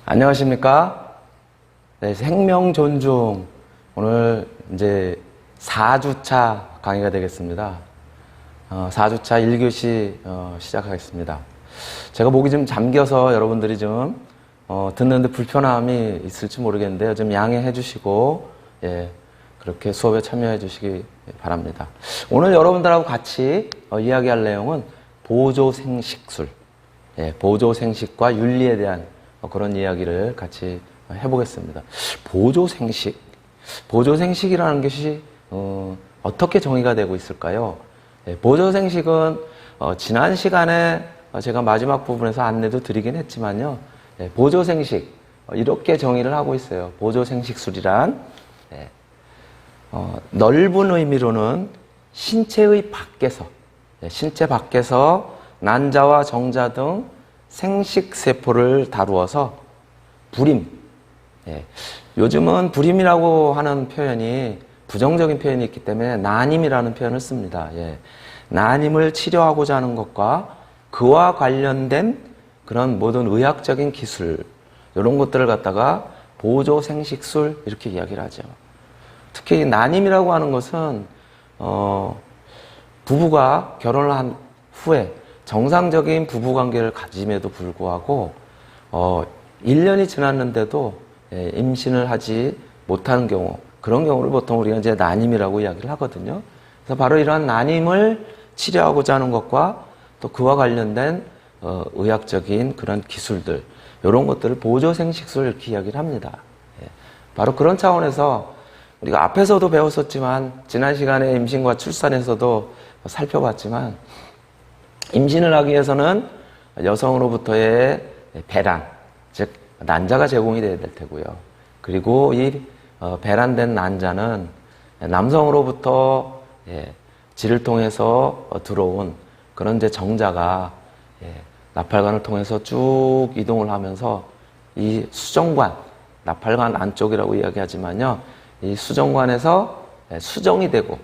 안녕하십니까? 네, 생명 존중. 오늘 이제 4주차 강의가 되겠습니다. 4주차 1교시 시작하겠습니다. 제가 목이 좀 잠겨서 여러분들이 좀 듣는데 불편함이 있을지 모르겠는데요. 좀 양해해 주시고, 예, 그렇게 수업에 참여해 주시기 바랍니다. 오늘 여러분들하고 같이 이야기할 내용은 보조생식술, 예, 보조생식과 윤리에 대한 그런 이야기를 같이 해보겠습니다. 보조생식. 보조생식이라는 것이 어떻게 정의가 되고 있을까요? 예, 보조생식은 지난 시간에 제가 마지막 부분에서 안내도 드리긴 했지만요. 예, 보조생식 이렇게 정의를 하고 있어요. 보조생식술이란 넓은 의미로는 신체의 밖에서, 신체 밖에서 난자와 정자 등 생식세포를 다루어서 불임, 요즘은 불임이라고 하는 표현이 부정적인 표현이 있기 때문에 난임이라는 표현을 씁니다. 난임을 치료하고자 하는 것과 그와 관련된 그런 모든 의학적인 기술, 이런 것들을 갖다가 보조생식술 이렇게 이야기를 하죠. 특히 난임이라고 하는 것은 부부가 결혼을 한 후에 정상적인 부부관계를 가짐에도 불구하고 1년이 지났는데도 임신을 하지 못하는 경우, 그런 경우를 보통 우리가 이제 난임이라고 이야기를 하거든요. 그래서 바로 이러한 난임을 치료하고자 하는 것과 또 그와 관련된 의학적인 그런 기술들, 이런 것들을 보조생식술 이렇게 이야기를 합니다. 바로 그런 차원에서 우리가 앞에서도 배웠었지만, 지난 시간에 임신과 출산에서도 살펴봤지만, 임신을 하기 위해서는 여성으로부터의 배란, 즉 난자가 제공이 돼야 될 테고요. 그리고 이 배란된 난자는 남성으로부터 질을 통해서 들어온 그런 이제 정자가 나팔관을 통해서 쭉 이동을 하면서 이 수정관, 나팔관 안쪽이라고 이야기하지만요, 이 수정관에서 수정이 되고,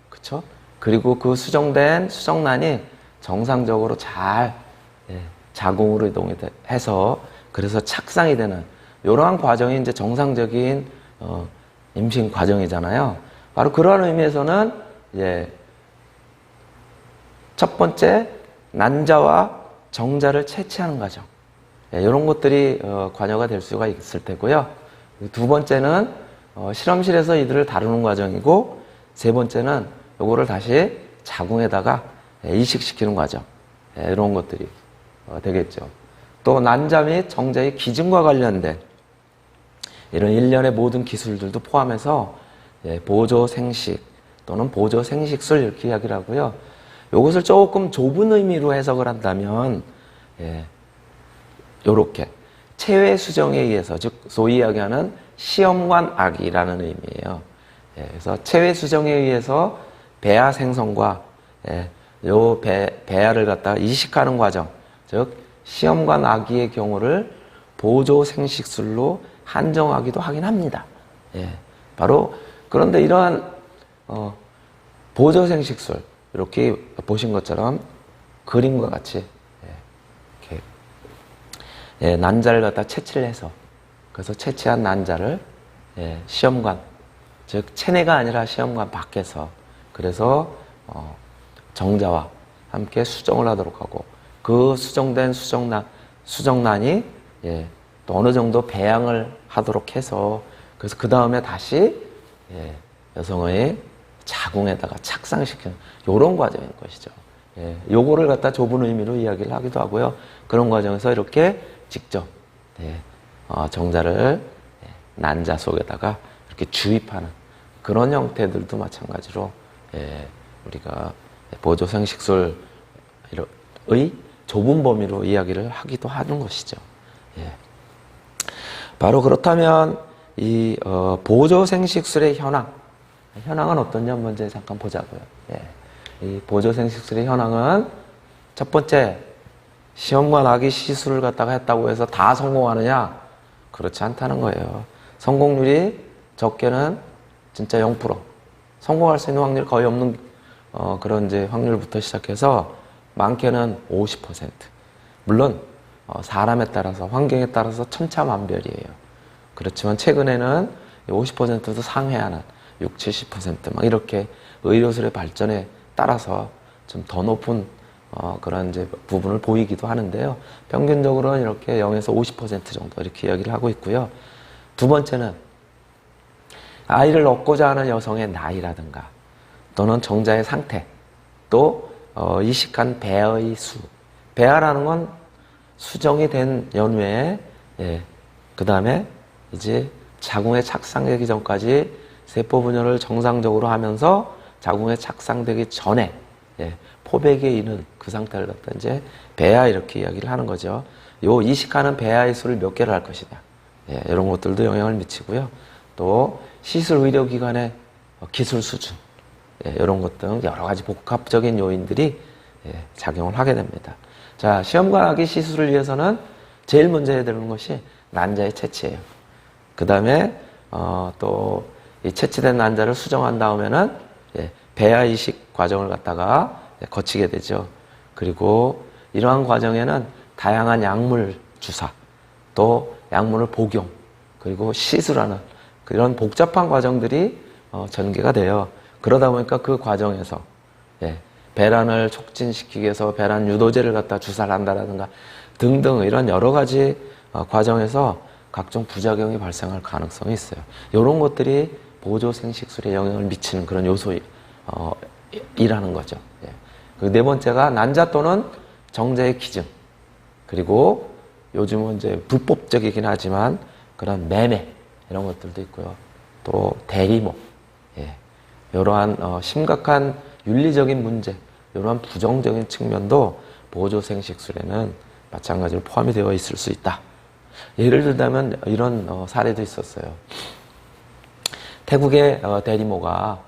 그렇죠? 그리고 그 수정된 수정란이 정상적으로 잘 자궁으로 이동이 해서 그래서 착상이 되는 이러한 과정이 이제 정상적인 임신 과정이잖아요. 바로 그러한 의미에서는 첫 번째 난자와 정자를 채취하는 과정, 이런 것들이 관여가 될 수가 있을 테고요. 두 번째는 실험실에서 이들을 다루는 과정이고, 세 번째는 요거를 다시 자궁에다가 이식시키는 과정, 이런 것들이 되겠죠. 또 난자 및 정자의 기증과 관련된 이런 일련의 모든 기술들도 포함해서 보조생식 또는 보조생식술 이렇게 이야기를 하고요. 이것을 조금 좁은 의미로 해석을 한다면 요렇게 체외 수정에 의해서, 즉 소위 이야기하는 시험관 아기라는 의미예요. 그래서 체외 수정에 의해서 배아 생성과 요 배아를 갖다가 이식하는 과정, 즉 시험관 아기의 경우를 보조생식술로 한정하기도 하긴 합니다. 바로 그런데 이러한 보조생식술, 이렇게 보신 것처럼 그림과 같이 이렇게 난자를 갖다 채취를 해서, 그래서 채취한 난자를 시험관, 즉 체내가 아니라 시험관 밖에서, 그래서 정자와 함께 수정을 하도록 하고, 그 수정된 수정란이 또 어느 정도 배양을 하도록 해서, 그래서 그 다음에 다시 여성의 자궁에다가 착상시키는 이런 과정인 것이죠. 요거를 갖다 좁은 의미로 이야기를 하기도 하고요. 그런 과정에서 이렇게 직접 정자를 난자 속에다가 이렇게 주입하는 그런 형태들도 마찬가지로 우리가 보조생식술의 좁은 범위로 이야기를 하기도 하는 것이죠. 바로 그렇다면 이 보조생식술의 현황은 어떠냐 먼저 잠깐 보자고요. 이 보조생식술의 현황은 첫 번째, 시험관 아기 시술을 갖다가 했다고 해서 다 성공하느냐? 그렇지 않다는 거예요. 성공률이 적게는 진짜 0%, 성공할 수 있는 확률이 거의 없는 그런 이제 확률부터 시작해서 많게는 50%. 물론 사람에 따라서 환경에 따라서 천차만별이에요. 그렇지만 최근에는 50%도 상회하는 6, 70% 이렇게 의료술의 발전에 따라서 좀 더 높은 그런 이제 부분을 보이기도 하는데요. 평균적으로는 이렇게 0에서 50% 정도 이렇게 이야기를 하고 있고요. 두 번째는 아이를 얻고자 하는 여성의 나이라든가 또는 정자의 상태, 또 이식한 배의 수. 배아라는 건 수정이 된 연후에, 그 다음에 이제 자궁에 착상되기 전까지 세포 분열을 정상적으로 하면서 자궁에 착상되기 전에 포백에 있는 그 상태를 갖다 이제 배아 이렇게 이야기를 하는 거죠. 요 이식하는 배아의 수를 몇 개를 할 것이냐, 이런 것들도 영향을 미치고요. 또 시술 의료기관의 기술 수준, 이런 것 등 여러 가지 복합적인 요인들이 작용을 하게 됩니다. 자, 시험관하기 시술을 위해서는 제일 먼저 해야 되는 것이 난자의 채취예요. 그 다음에 또 이 채취된 난자를 수정한 다음에는 배아 이식 과정을 갖다가 거치게 되죠. 그리고 이러한 과정에는 다양한 약물 주사, 또 약물을 복용, 그리고 시술하는 그런 복잡한 과정들이 전개가 돼요. 그러다 보니까 그 과정에서 배란을 촉진시키기 위해서 배란 유도제를 갖다 주사를 한다라든가 등등 이런 여러 가지 과정에서 각종 부작용이 발생할 가능성이 있어요. 이런 것들이 보조 생식술에 영향을 미치는 그런 요소이라는 거죠. 그 네 번째가 난자 또는 정자의 기증, 그리고 요즘은 이제 불법적이긴 하지만 그런 매매 이런 것들도 있고요. 또 대리모, 이러한 심각한 윤리적인 문제, 이러한 부정적인 측면도 보조 생식술에는 마찬가지로 포함이 되어 있을 수 있다. 예를 들자면 이런 사례도 있었어요. 태국의 대리모가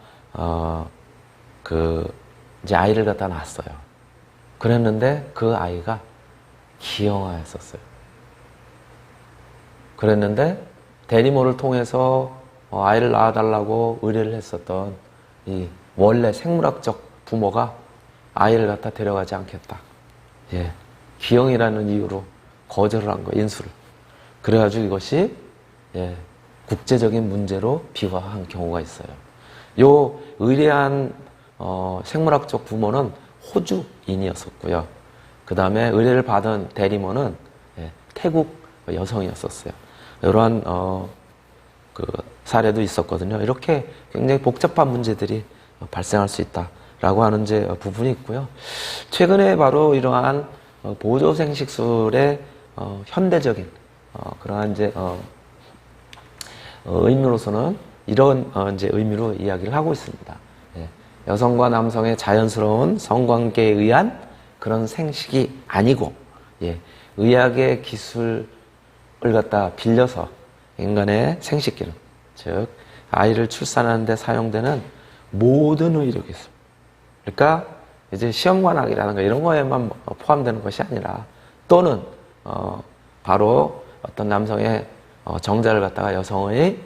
이제 아이를 갖다 낳았어요. 그랬는데 그 아이가 기형아였었어요. 그랬는데 대리모를 통해서 아이를 낳아달라고 의뢰를 했었던 이 원래 생물학적 부모가 아이를 갖다 데려가지 않겠다. 기형이라는 이유로 거절을 한 거예요, 인수를. 그래가지고 이것이 국제적인 문제로 비화한 경우가 있어요. 요 의뢰한 생물학적 부모는 호주인이었었고요. 그 다음에 의뢰를 받은 대리모는 태국 여성이었었어요. 이러한 그 사례도 있었거든요. 이렇게 굉장히 복잡한 문제들이 발생할 수 있다라고 하는 이제 부분이 있고요. 최근에 바로 이러한 보조생식술의 현대적인 그러한 이제 의미로서는 이런 이제 의미로 이야기를 하고 있습니다. 여성과 남성의 자연스러운 성관계에 의한 그런 생식이 아니고, 의학의 기술을 갖다 빌려서 인간의 생식기능, 즉 아이를 출산하는 데 사용되는 모든 의료기술, 그러니까 이제 시험관학이라는 거 이런 거에만 포함되는 것이 아니라, 또는 바로 어떤 남성의 정자를 갖다가 여성의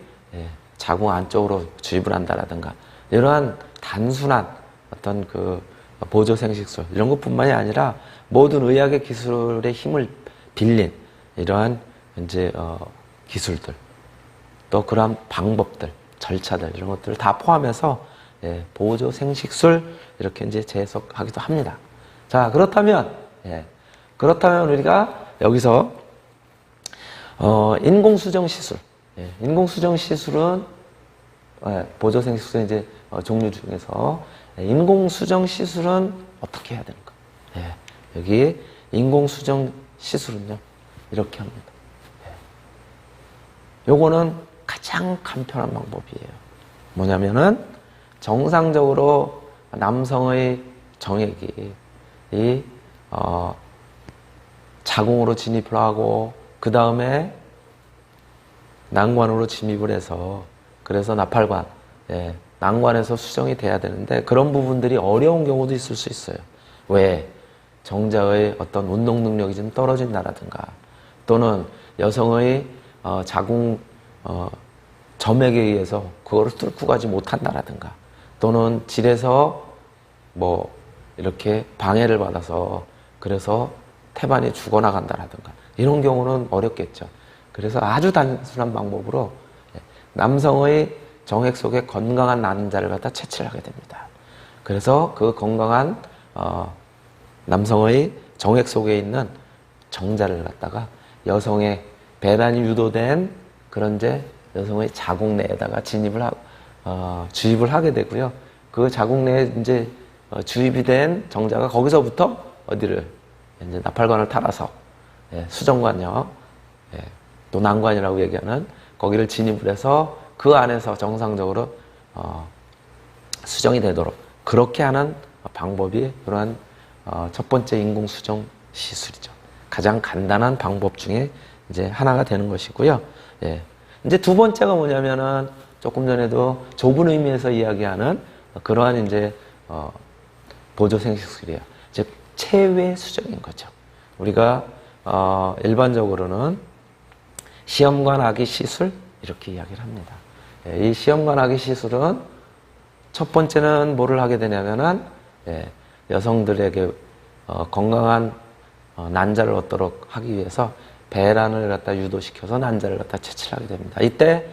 자궁 안쪽으로 주입을 한다라든가 이러한 단순한 어떤 그 보조 생식술 이런 것뿐만이 아니라 모든 의학의 기술의 힘을 빌린 이러한 이제 기술들, 또 그러한 방법들, 절차들 이런 것들을 다 포함해서 보조 생식술 이렇게 이제 재해석하기도 합니다. 자, 그렇다면 우리가 여기서 인공수정 시술, 인공수정 시술은 보조 생식술의 이제 종류 중에서 인공수정 시술은 어떻게 해야 되는가? 여기 인공수정 시술은요 이렇게 합니다. 요거는 가장 간편한 방법이에요. 뭐냐면은 정상적으로 남성의 정액이 자궁으로 진입을 하고 그 다음에 난관으로 진입을 해서 그래서 나팔관, 난관에서 수정이 돼야 되는데 그런 부분들이 어려운 경우도 있을 수 있어요. 왜? 정자의 어떤 운동 능력이 좀 떨어진다라든가 또는 여성의 자궁 점액에 의해서 그거를 뚫고 가지 못한다라든가 또는 질에서 뭐 이렇게 방해를 받아서 그래서 태반이 죽어나간다라든가 이런 경우는 어렵겠죠. 그래서 아주 단순한 방법으로 남성의 정액 속에 건강한 난자를 갖다 채취를 하게 됩니다. 그래서 그 건강한 남성의 정액 속에 있는 정자를 갖다가 여성의 배란이 유도된 그런 이제 여성의 자궁 내에다가 주입을 하게 되고요. 그 자궁 내에 이제 주입이 된 정자가 거기서부터 어디를 이제 나팔관을 타라서 수정관이요, 또 난관이라고 얘기하는 거기를 진입을 해서 그 안에서 정상적으로 수정이 되도록 그렇게 하는 방법이 그러한 첫 번째 인공 수정 시술이죠. 가장 간단한 방법 중에 이제 하나가 되는 것이고요. 이제 두 번째가 뭐냐면은 조금 전에도 좁은 의미에서 이야기하는 그러한 이제 보조생식술이에요. 즉 체외 수정인 거죠. 우리가 일반적으로는 시험관 아기 시술 이렇게 이야기를 합니다. 이 시험관 아기 시술은 첫 번째는 뭐를 하게 되냐면은 여성들에게 건강한 난자를 얻도록 하기 위해서 배란을 갖다 유도시켜서 난자를 갖다 채취를 하게 됩니다. 이때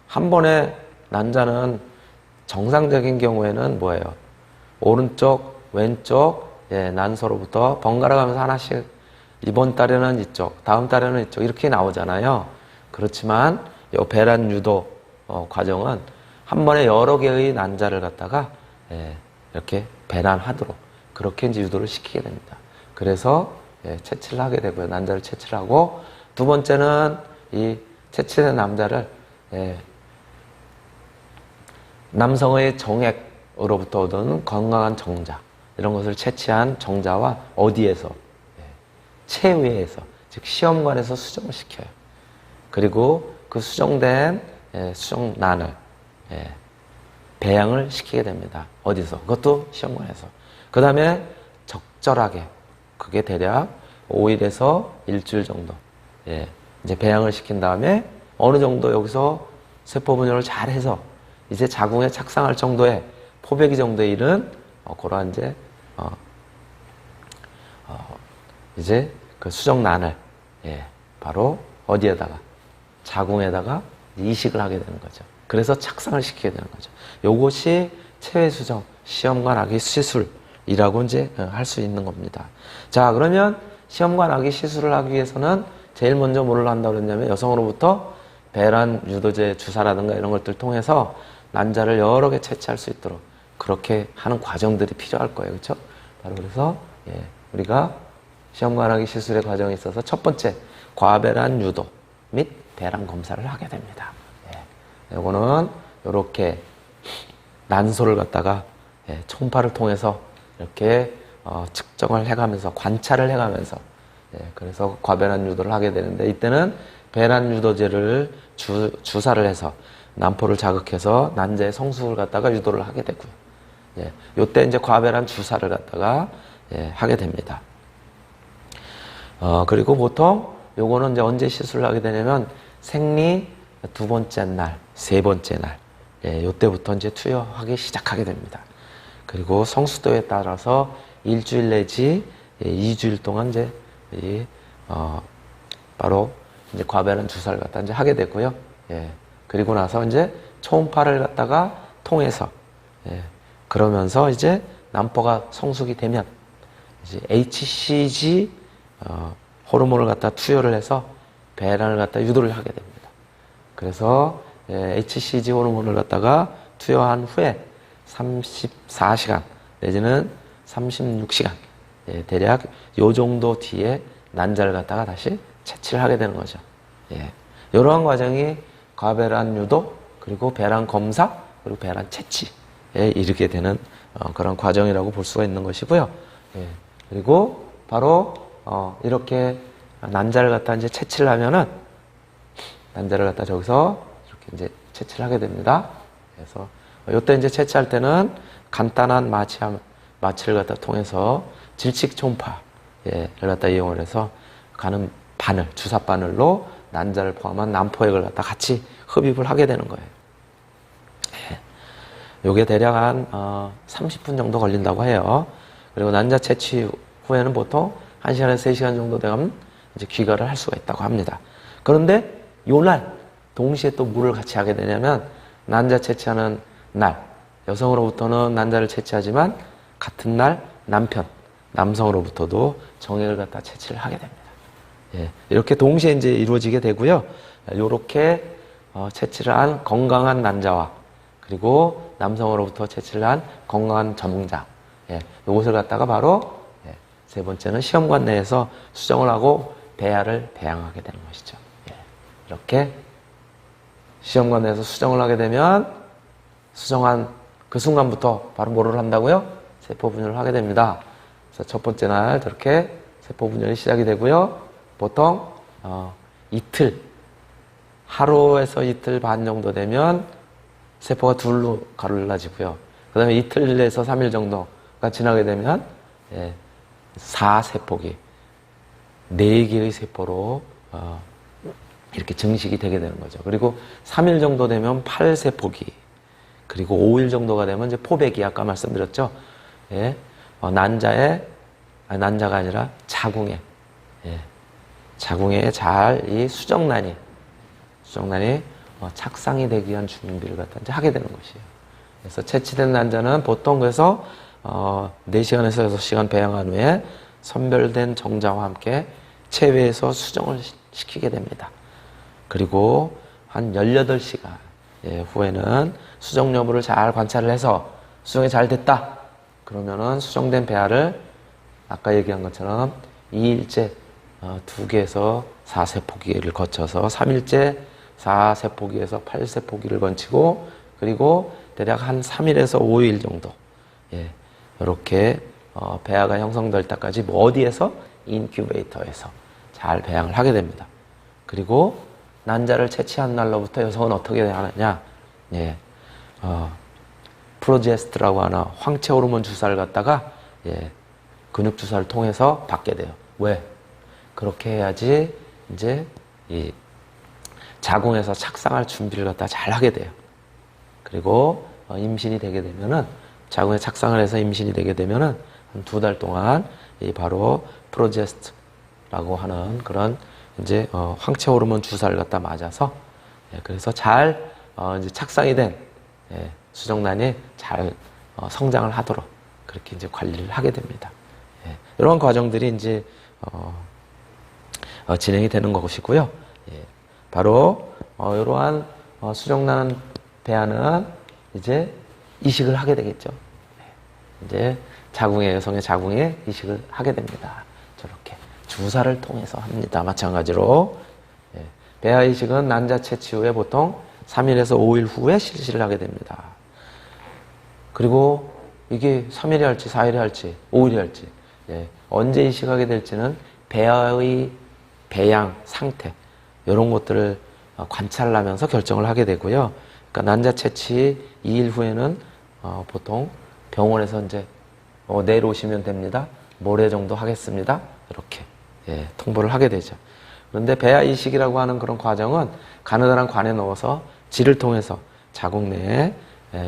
한 번에 난자는 정상적인 경우에는 뭐예요? 오른쪽, 왼쪽 난소로부터 번갈아 가면서 하나씩 이번 달에는 이쪽, 다음 달에는 이쪽 이렇게 나오잖아요. 그렇지만 이 배란 유도 과정은 한 번에 여러 개의 난자를 갖다가 이렇게 배란하도록 그렇게 이제 유도를 시키게 됩니다. 그래서 채취를 하게 되고요. 난자를 채취를 하고 두 번째는 이 채취된 남자를 남성의 정액으로부터 얻은 건강한 정자 이런 것을 채취한 정자와 어디에서? 체외에서 즉 시험관에서 수정을 시켜요. 그리고 그 수정된 수정란을 배양을 시키게 됩니다. 어디서? 그것도 시험관에서. 그 다음에 적절하게 그게 대략 5일에서 일주일 정도 이제 배양을 시킨 다음에 어느 정도 여기서 세포 분열을 잘 해서 이제 자궁에 착상할 정도의 포배기 정도에 이른 그러한 이제 그 수정란을 바로 어디에다가 자궁에다가 이식을 하게 되는 거죠. 그래서 착상을 시키게 되는 거죠. 요것이 체외수정 시험관 아기 시술이라고 이제 할 수 있는 겁니다. 자, 그러면 시험관 아기 시술을 하기 위해서는 제일 먼저 뭐를 한다고 그랬냐면 여성으로부터 배란 유도제 주사라든가 이런 것들 통해서 난자를 여러 개 채취할 수 있도록 그렇게 하는 과정들이 필요할 거예요. 그렇죠? 바로 그래서 우리가 시험관 아기 시술의 과정에 있어서 첫 번째 과배란 유도 및 배란 검사를 하게 됩니다. 이거는 이렇게 난소를 갖다가 초음파를 통해서 이렇게 측정을 해가면서 관찰을 해가면서 그래서 과배란 유도를 하게 되는데 이때는 배란 유도제를 주사를 해서 난포를 자극해서 난자의 성숙을 갖다가 유도를 하게 되고요. 요때 이제 과배란 주사를 갖다가 하게 됩니다. 그리고 보통 요거는 이제 언제 시술을 하게 되냐면 생리 두 번째 날, 세 번째 날, 요때부터 이제 투여하기 시작하게 됩니다. 그리고 성수도에 따라서 일주일 내지 2주일 동안 이제 바로 이제 과배란 주사를 갖다 이제 하게 되고요. 그리고 나서 이제 초음파를 갖다가 통해서 그러면서 이제 난포가 성숙이 되면 이제 HCG 호르몬을 갖다 투여를 해서 배란을 갖다 유도를 하게 됩니다. 그래서 HCG 호르몬을 갖다가 투여한 후에 34시간 내지는 36시간 대략 요 정도 뒤에 난자를 갖다가 다시 채취를 하게 되는 거죠. 이러한 과정이 과배란 유도 그리고 배란 검사 그리고 배란 채취에 이르게 되는 그런 과정이라고 볼 수가 있는 것이고요. 그리고 바로 이렇게 난자를 갖다 이제 채취를 하면은 난자를 갖다 저기서 이렇게 이제 채취를 하게 됩니다. 그래서 이때 이제 채취할 때는 간단한 마취를 갖다 통해서 질식 초음파를 갖다 이용을 해서 가는 바늘, 주사 바늘로 난자를 포함한 난포액을 갖다 같이 흡입을 하게 되는 거예요. 요게 대략 한 30분 정도 걸린다고 해요. 그리고 난자 채취 후에는 보통 1시간에서 3시간 정도 되면 이제 귀가를 할 수가 있다고 합니다. 그런데 요날 동시에 또 뭐를 같이 하게 되냐면 난자 채취하는 날 여성으로부터는 난자를 채취하지만 같은 날 남성으로부터도 정액을 갖다 채취를 하게 됩니다. 예, 이렇게 동시에 이제 이루어지게 되고요. 이렇게 채취를 한 건강한 난자와 그리고 남성으로부터 채취를 한 건강한 전자, 예, 이것을 갖다가 바로 예, 세 번째는 시험관 내에서 수정을 하고 배아를 배양하게 되는 것이죠. 예, 이렇게 시험관 내에서 수정을 하게 되면 수정한 그 순간부터 바로 뭐를 한다고요? 세포 분열을 하게 됩니다. 그래서 첫 번째 날 저렇게 세포 분열이 시작이 되고요. 보통 이틀, 하루에서 이틀 반 정도 되면 세포가 둘로 갈라지고요. 그 다음에 이틀에서 3일 정도가 지나게 되면 4세포기, 4개의 세포로 이렇게 증식이 되게 되는 거죠. 그리고 3일 정도 되면 8세포기, 그리고 5일 정도가 되면 이제 포백이 아까 말씀드렸죠. 예, 난자가 아니라 자궁에, 예, 자궁에 잘 이 수정란이 착상이 되기 위한 준비를 갖다 이제 하게 되는 것이에요. 그래서 채취된 난자는 보통 그래서 4시간에서 6시간 배양한 후에 선별된 정자와 함께 체외에서 수정을 시키게 됩니다. 그리고 한 18시간 후에는 수정 여부를 잘 관찰을 해서 수정이 잘 됐다. 그러면은 수정된 배아를 아까 얘기한 것처럼 2일째 2개에서 4세포기를 거쳐서 3일째 4세포기에서 8세포기를 거치고 그리고 대략 한 3일에서 5일 정도 이렇게 배아가 형성될 때까지 어디에서? 인큐베이터에서 잘 배양을 하게 됩니다. 그리고 난자를 채취한 날로부터 여성은 어떻게 하느냐? 프로제스트라고 하나 황체 호르몬 주사를 갖다가 근육 주사를 통해서 받게 돼요. 왜? 그렇게 해야지 이제 이 자궁에서 착상할 준비를 갖다 잘 하게 돼요. 그리고 임신이 되게 되면은 자궁에 착상을 해서 임신이 되게 되면은 한 2달 동안 이 바로 프로제스트라고 하는 그런 이제 황체 호르몬 주사를 갖다 맞아서 그래서 잘 이제 착상이 된 수정란이 잘 성장을 하도록 그렇게 이제 관리를 하게 됩니다. 이런 과정들이 이제 진행이 되는 것이고요. 바로 이러한 수정란 배아는 이제 이식을 하게 되겠죠. 이제 여성의 자궁에 이식을 하게 됩니다. 저렇게 주사를 통해서 합니다. 마찬가지로 배아 이식은 난자 채취 후에 보통 3일에서 5일 후에 실시를 하게 됩니다. 그리고 이게 3일이 할지 4일이 할지 5일이 할지 언제 이식하게 될지는 배아의 배양 상태 이런 것들을 관찰하면서 결정을 하게 되고요. 그러니까 난자 채취 2일 후에는 보통 병원에서 이제 내일 오시면 됩니다. 모레 정도 하겠습니다. 이렇게 통보를 하게 되죠. 그런데 배아 이식이라고 하는 그런 과정은 가느다란 관에 넣어서 질을 통해서 자궁 내에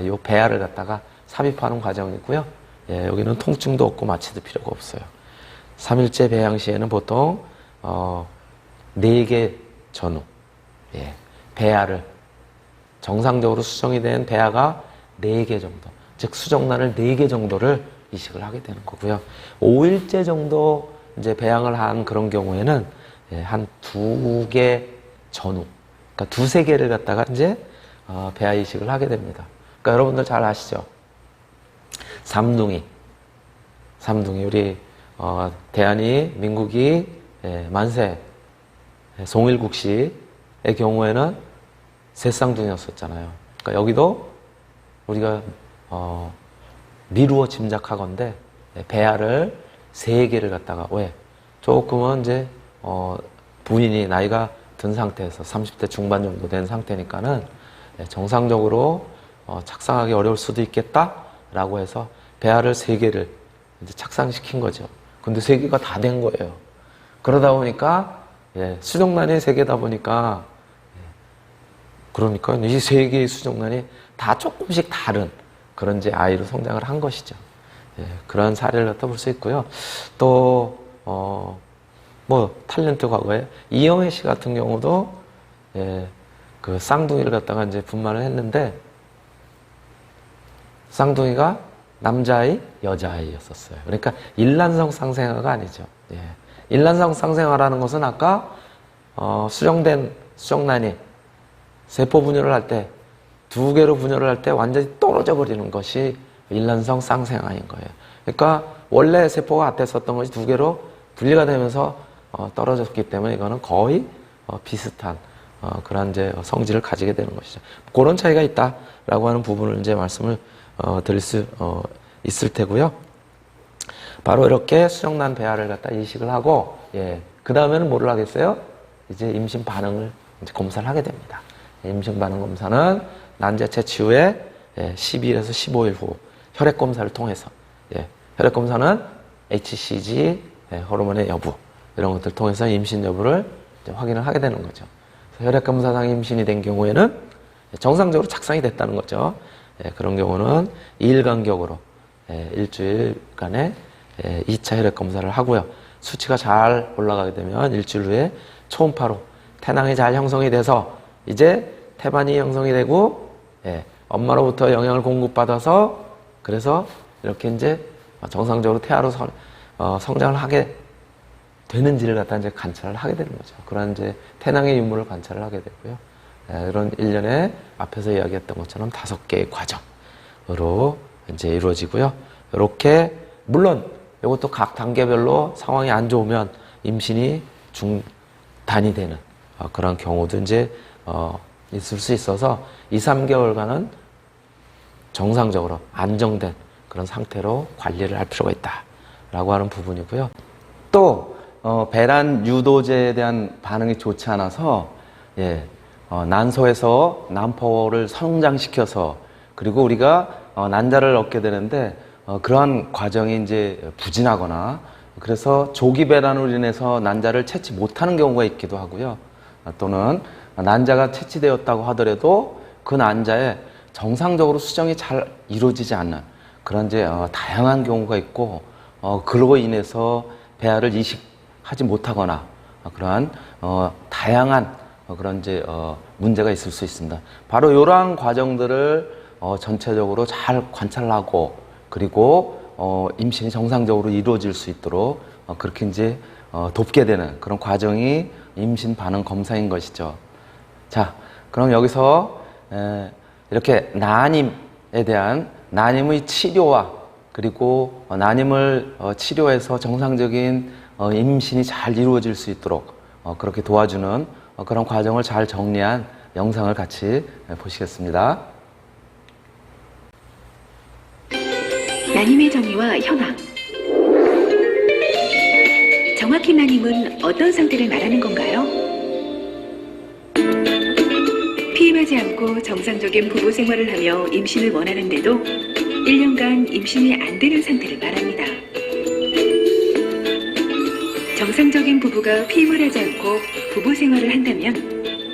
이 배아를 갖다가 삽입하는 과정이고요. 여기는 통증도 없고 마취도 필요가 없어요. 3일째 배양 시에는 보통 4개 전후 배아를 정상적으로 수정이 된 배아가 4개 정도, 즉 수정란을 4개 정도를 이식을 하게 되는 거고요. 5일째 정도 이제 배양을 한 그런 경우에는 한 2개 전후, 그러니까 2-3개를 갖다가 이제 배아 이식을 하게 됩니다. 그러니까 여러분들 잘 아시죠? 삼둥이 우리 대한이 민국이 만세 송일국 씨의 경우에는 셋쌍둥이였었잖아요. 그러니까 여기도 우리가 미루어 짐작하건대 배아를 3개를 갖다가 왜? 조금은 이제 부인이 나이가 든 상태에서 30대 중반 정도 된 상태니까는 정상적으로 착상하기 어려울 수도 있겠다라고 해서 배아를 3개를 이제 착상시킨 거죠. 근데 3개가 다 된 거예요. 그러다 보니까 수정란이 3개다 보니까 그러니까 이 3개의 수정란이 다 조금씩 다른 그런 이제 아이로 성장을 한 것이죠. 그런 사례를 갖다 볼 수 있고요. 또 뭐 탤런트 과거에 이영애 씨 같은 경우도 그 쌍둥이를 갖다가 이제 분만을 했는데 쌍둥이가 남자아이, 여자아이였었어요. 그러니까 일란성 쌍생아가 아니죠. 일란성 쌍생아라는 것은 아까 수정된 수정란이 세포 분열을 할 때 두 개로 분열을 할 때 완전히 떨어져 버리는 것이 일란성 쌍생아인 거예요. 그러니까 원래 세포가 같았었던 것이 두 개로 분리가 되면서 떨어졌기 때문에 이거는 거의 비슷한 그런 이제 성질을 가지게 되는 것이죠. 그런 차이가 있다라고 하는 부분을 이제 말씀을 드릴 수 있을 테고요. 바로 이렇게 수정란 배아를 갖다 이식을 하고, 그 다음에는 뭐를 하겠어요? 이제 임신 반응을 이제 검사를 하게 됩니다. 임신 반응 검사는 난자 채취 후에 12일에서 15일 후 혈액 검사를 통해서, 혈액 검사는 HCG, 호르몬의 여부 이런 것들을 통해서 임신 여부를 이제 확인을 하게 되는 거죠. 혈액 검사상 임신이 된 경우에는 정상적으로 착상이 됐다는 거죠. 그런 경우는 2일 간격으로 일주일간의 2차 혈액 검사를 하고요. 수치가 잘 올라가게 되면 일주일 후에 초음파로 태낭이 잘 형성이 돼서 이제 태반이 형성이 되고 엄마로부터 영양을 공급받아서 그래서 이렇게 이제 정상적으로 태아로 성장을 하게 되는지를 갖다 이제 관찰을 하게 되는 거죠. 그런 이제 태낭의 유무를 관찰을 하게 되고요. 이런 일련의 앞에서 이야기했던 것처럼 5개의 과정으로 이제 이루어지고요. 이렇게 물론 이것도 각 단계별로 상황이 안 좋으면 임신이 중단이 되는 그런 경우도 이제 있을 수 있어서 2, 3개월간은 정상적으로 안정된 그런 상태로 관리를 할 필요가 있다라고 하는 부분이고요. 또 배란 유도제에 대한 반응이 좋지 않아서 난소에서 난포를 성장시켜서 그리고 우리가 난자를 얻게 되는데 그러한 과정이 이제 부진하거나 그래서 조기 배란으로 인해서 난자를 채취 못하는 경우가 있기도 하고요. 또는 난자가 채취되었다고 하더라도 그 난자에 정상적으로 수정이 잘 이루어지지 않는 그런 이제 다양한 경우가 있고 그로 인해서 배아를 이식하지 못하거나 그러한 다양한 그런 이제 문제가 있을 수 있습니다. 바로 이러한 과정들을 전체적으로 잘 관찰하고 그리고 임신이 정상적으로 이루어질 수 있도록 그렇게 이제 돕게 되는 그런 과정이 임신 반응 검사인 것이죠. 자, 그럼 여기서 이렇게 난임에 대한 난임의 치료와 그리고 난임을 치료해서 정상적인 임신이 잘 이루어질 수 있도록 그렇게 도와주는 그런 과정을 잘 정리한 영상을 같이 보시겠습니다. 난임의 정의와 현황. 정확히 난임은 어떤 상태를 말하는 건가요? 피임하지 않고 정상적인 부부 생활을 하며 임신을 원하는데도 1년간 임신이 안 되는 상태를 말합니다. 정상적인 부부가 피임을 하지 않고 부부 생활을 한다면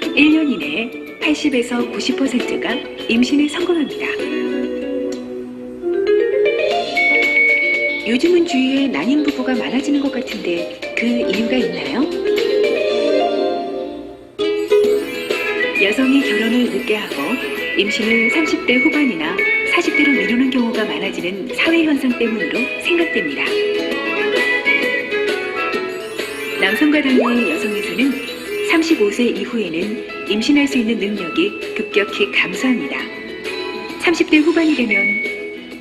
1년 이내에 80에서 90%가 임신에 성공합니다. 요즘은 주위에 난임 부부가 많아지는 것 같은데 그 이유가 있나요? 여성이 결혼을 늦게 하고 임신을 30대 후반이나 40대로 미루는 경우가 많아지는 사회현상 때문으로 생각됩니다. 남성과 달리 여성에서는 35세 이후에는 임신할 수 있는 능력이 급격히 감소합니다. 30대 후반이 되면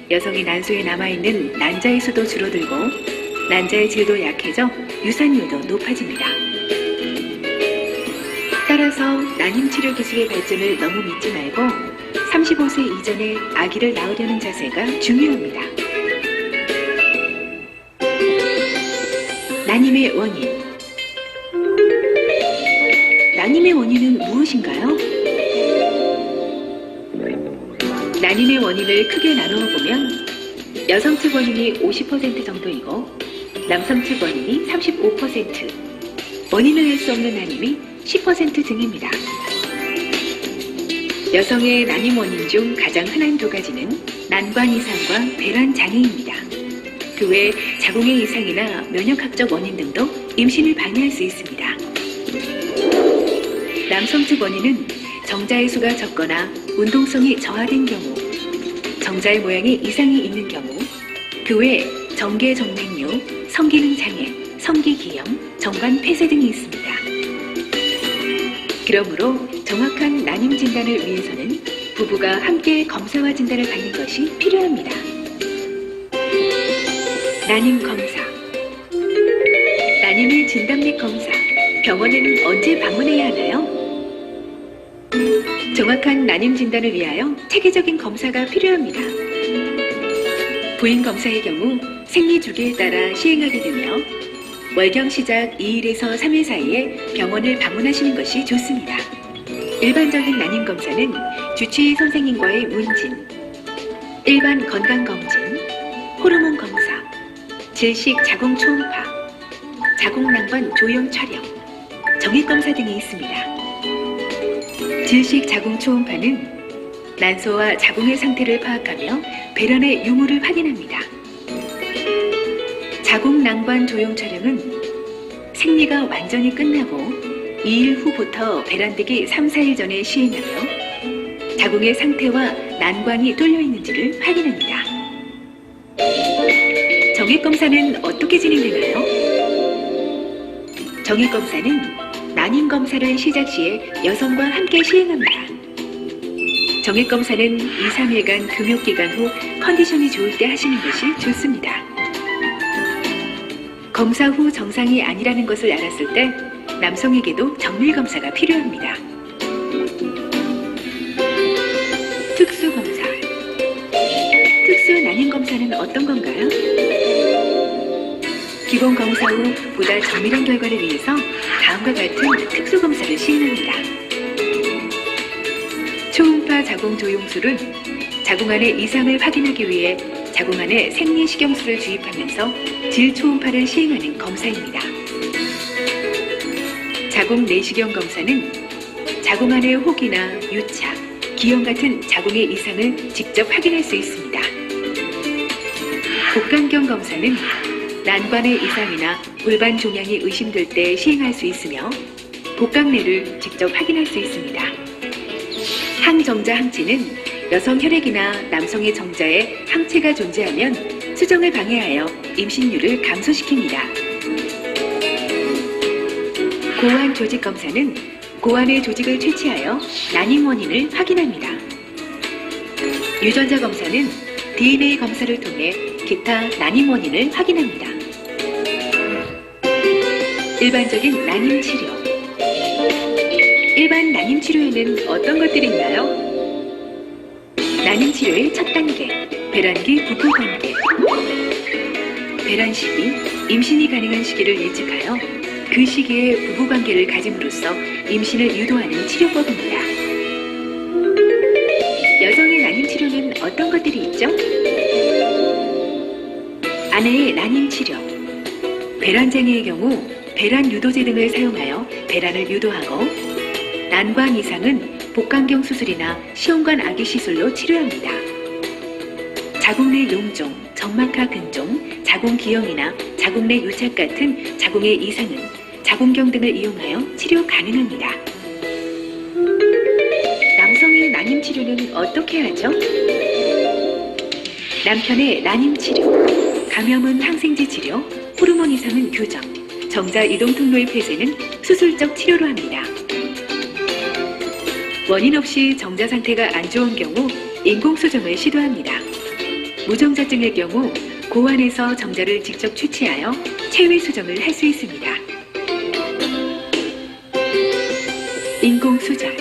여성의 난소에 남아있는 난자의 수도 줄어들고 난자의 질도 약해져 유산율도 높아집니다. 따라서 난임 치료 기술의 발전을 너무 믿지 말고 35세 이전에 아기를 낳으려는 자세가 중요합니다. 난임의 원인. 난임의 원인은 무엇인가요? 난임의 원인을 크게 나누어 보면 여성 측 원인이 50% 정도이고 남성 측 원인이 35%, 원인을 알 수 없는 난임이 10% 등입니다. 여성의 난임 원인 중 가장 흔한 두 가지는 난관 이상과 배란 장애입니다. 그 외 자궁의 이상이나 면역학적 원인 등도 임신을 방해할 수 있습니다. 남성 측 원인은 정자의 수가 적거나 운동성이 저하된 경우, 정자의 모양이 이상이 있는 경우, 그 외 정계 정맥류, 성기능 장애, 성기기형, 정관 폐쇄 등이 있습니다. 그러므로 정확한 난임 진단을 위해서는 부부가 함께 검사와 진단을 받는 것이 필요합니다. 난임 검사. 난임의 진단 및 검사. 병원에는 언제 방문해야 하나요? 정확한 난임 진단을 위하여 체계적인 검사가 필요합니다. 부인 검사의 경우 생리 주기에 따라 시행하게 되며 월경 시작 2일에서 3일 사이에 병원을 방문하시는 것이 좋습니다. 일반적인 난임 검사는 주치의 선생님과의 문진, 일반 건강검진, 호르몬 검사, 질식 자궁 초음파, 자궁낭관 조형 촬영, 정액검사 등이 있습니다. 질식 자궁 초음파는 난소와 자궁의 상태를 파악하며 배란의 유무를 확인합니다. 자궁낭관 조형 촬영은 생리가 완전히 끝나고 2일 후부터 배란되기 3, 4일 전에 시행하며 자궁의 상태와 난관이 뚫려 있는지를 확인합니다. 정액검사는 어떻게 진행되나요? 정액검사는 난임검사를 시작 시에 여성과 함께 시행합니다. 정액검사는 2, 3일간 금욕기간 후 컨디션이 좋을 때 하시는 것이 좋습니다. 검사 후 정상이 아니라는 것을 알았을 때 남성에게도 정밀검사가 필요합니다. 특수검사. 특수 난임검사는 어떤 건가요? 기본 검사 후 보다 정밀한 결과를 위해서 다음과 같은 특수검사를 시행합니다. 초음파 자궁 조용술은 자궁 안의 이상을 확인하기 위해 자궁 안에 생리식용수를 주입하면서 질초음파를 시행하는 검사입니다. 자궁 내시경 검사는 자궁 안의 혹이나 유착, 기형 같은 자궁의 이상을 직접 확인할 수 있습니다. 복강경 검사는 난관의 이상이나 골반 종양이 의심될 때 시행할 수 있으며 복강내를 직접 확인할 수 있습니다. 항정자 항체는 여성 혈액이나 남성의 정자에 항체가 존재하면 수정을 방해하여 임신율을 감소시킵니다. 고환 조직 검사는 고환의 조직을 채취하여 난임 원인을 확인합니다. 유전자 검사는 DNA 검사를 통해 기타 난임 원인을 확인합니다. 일반적인 난임 치료. 일반 난임 치료에는 어떤 것들이 있나요? 난임 치료의 첫 단계, 배란기 부부 관계. 배란 시기, 임신이 가능한 시기를 예측하여 그 시기에 부부 관계를 가짐으로써 임신을 유도하는 치료법입니다. 여성의 난임 치료는 어떤 것들이 있죠? 아내의 난임 치료. 배란장애의 경우 배란 유도제 등을 사용하여 배란을 유도하고, 난관 이상은 복강경 수술이나 시험관 아기 시술로 치료합니다. 자궁 내 용종, 정막하 근종, 자궁 기형이나 자궁 내 유착 같은 자궁의 이상은 자궁경 등을 이용하여 치료 가능합니다. 남성의 난임 치료는 어떻게 하죠? 남편의 난임 치료. 감염은 항생제 치료, 호르몬 이상은 교정, 정자 이동 통로의 폐쇄는 수술적 치료로 합니다. 원인 없이 정자 상태가 안 좋은 경우 인공수정을 시도합니다. 무정자증의 경우 고환에서 정자를 직접 취치하여 체외 수정을 할 수 있습니다. 인공수정.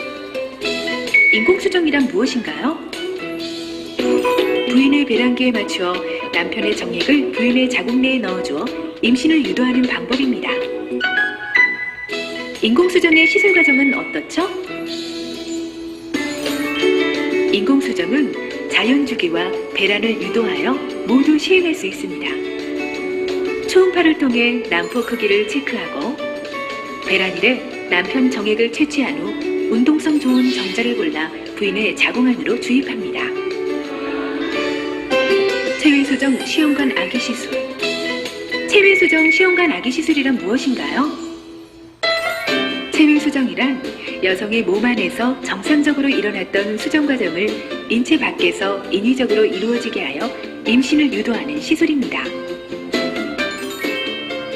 인공수정이란 무엇인가요? 부인의 배란기에 맞추어 남편의 정액을 부인의 자궁 내에 넣어주어 임신을 유도하는 방법입니다. 인공수정의 시술 과정은 어떻죠? 인공수정은 자연주기와 배란을 유도하여 모두 시행할 수 있습니다. 초음파를 통해 난포 크기를 체크하고 배란일에 남편 정액을 채취한 후 운동성 좋은 정자를 골라 부인의 자궁 안으로 주입합니다. 체외수정 시험관 아기 시술. 체외수정 시험관 아기 시술이란 무엇인가요? 체외수정이란 여성의 몸 안에서 정상적으로 일어났던 수정 과정을 인체 밖에서 인위적으로 이루어지게 하여 임신을 유도하는 시술입니다.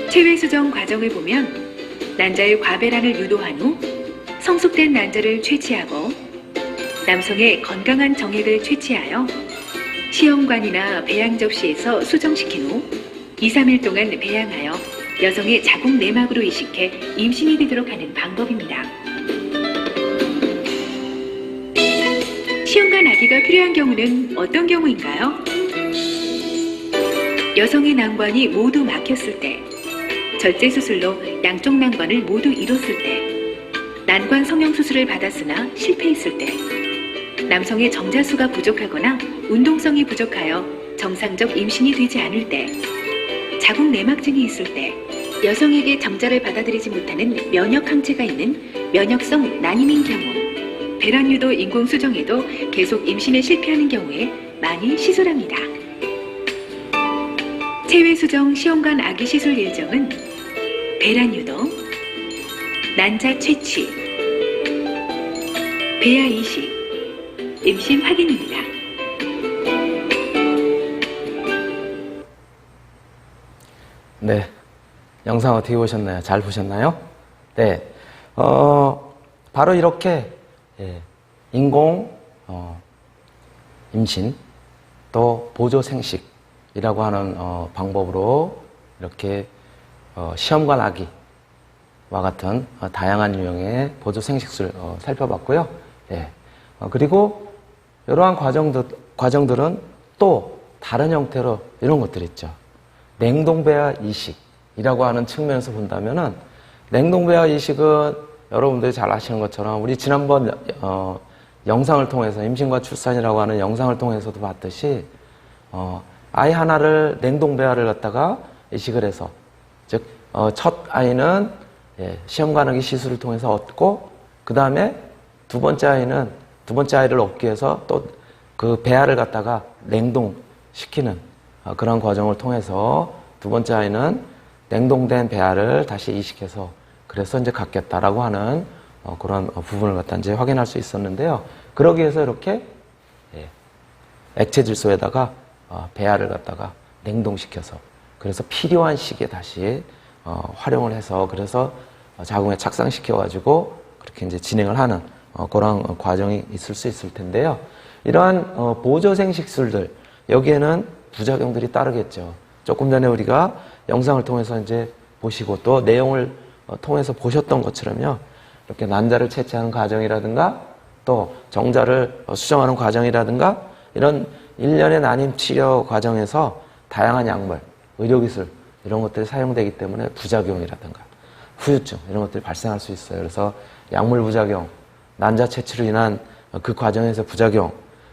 체외수정 과정을 보면 난자의 과배란을 유도한 후 성숙된 난자를 채취하고 남성의 건강한 정액을 채취하여 시험관이나 배양 접시에서 수정시킨 후 2, 3일 동안 배양하여 여성의 자궁 내막으로 이식해 임신이 되도록 하는 방법입니다. 시험관 아기가 필요한 경우는 어떤 경우인가요? 여성의 난관이 모두 막혔을 때, 절제 수술로 양쪽 난관을 모두 이뤘을 때, 난관 성형 수술을 받았으나 실패했을 때, 남성의 정자수가 부족하거나 운동성이 부족하여 정상적 임신이 되지 않을 때, 자궁 내막증이 있을 때, 여성에게 정자를 받아들이지 못하는 면역 항체가 있는 면역성 난임인 경우, 배란 유도 인공 수정에도 계속 임신에 실패하는 경우에 많이 시술합니다. 체외 수정 시험관 아기 시술 일정은 배란 유도, 난자 채취, 배아 이식, 임신 확인입니다. 네, 영상 어떻게 보셨나요? 잘 보셨나요? 네, 바로 이렇게 인공 임신 또 보조 생식이라고 하는 방법으로 이렇게 시험관 아기와 같은 다양한 유형의 보조 생식술 살펴봤고요. 네, 그리고 이러한 과정들은 또 다른 형태로 이런 것들 있죠. 냉동배아 이식이라고 하는 측면에서 본다면은 냉동배아 이식은 여러분들이 잘 아시는 것처럼 우리 지난번 영상을 통해서 임신과 출산이라고 하는 영상을 통해서도 봤듯이 아이 하나를 냉동배아를 갖다가 이식을 해서 즉 첫 아이는 시험관 아기 시술을 통해서 얻고 그 다음에 두 번째 아이를 얻기 위해서 또 그 배아를 갖다가 냉동시키는 그런 과정을 통해서 두 번째 아이는 냉동된 배아를 다시 이식해서 그래서 이제 갖겠다라고 하는 그런 부분을 갖다 이제 확인할 수 있었는데요. 그러기 위해서 이렇게 액체 질소에다가 배아를 갖다가 냉동시켜서 그래서 필요한 시기에 다시 활용을 해서 그래서 자궁에 착상시켜 가지고 그렇게 이제 진행을 하는 그런 과정이 있을 수 있을 텐데요. 이러한 보조생식술들 여기에는 부작용들이 따르겠죠. 조금 전에 우리가 영상을 통해서 이제 보시고 또 내용을 통해서 보셨던 것처럼요. 이렇게 난자를 채취하는 과정이라든가 또 정자를 수정하는 과정이라든가 이런 일련의 난임 치료 과정에서 다양한 약물, 의료기술 이런 것들이 사용되기 때문에 부작용이라든가 후유증 이런 것들이 발생할 수 있어요. 그래서 약물 부작용, 난자 채취로 인한 그 과정에서 부작용,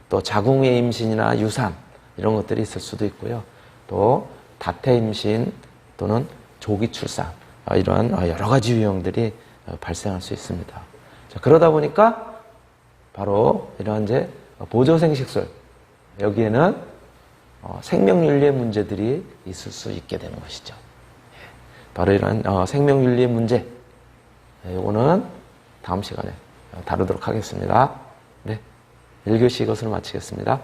또 자궁의 임신이나 유산 이런 것들이 있을 수도 있고요. 또 다태 임신 또는 조기 출산 이러한 여러 가지 유형들이 발생할 수 있습니다. 자, 그러다 보니까 바로 이러한 이제 보조생식술 여기에는 생명윤리의 문제들이 있을 수 있게 되는 것이죠. 바로 이러한 생명윤리의 문제 이거는 다음 시간에 다루도록 하겠습니다. 네, 1교시 이것으로 마치겠습니다.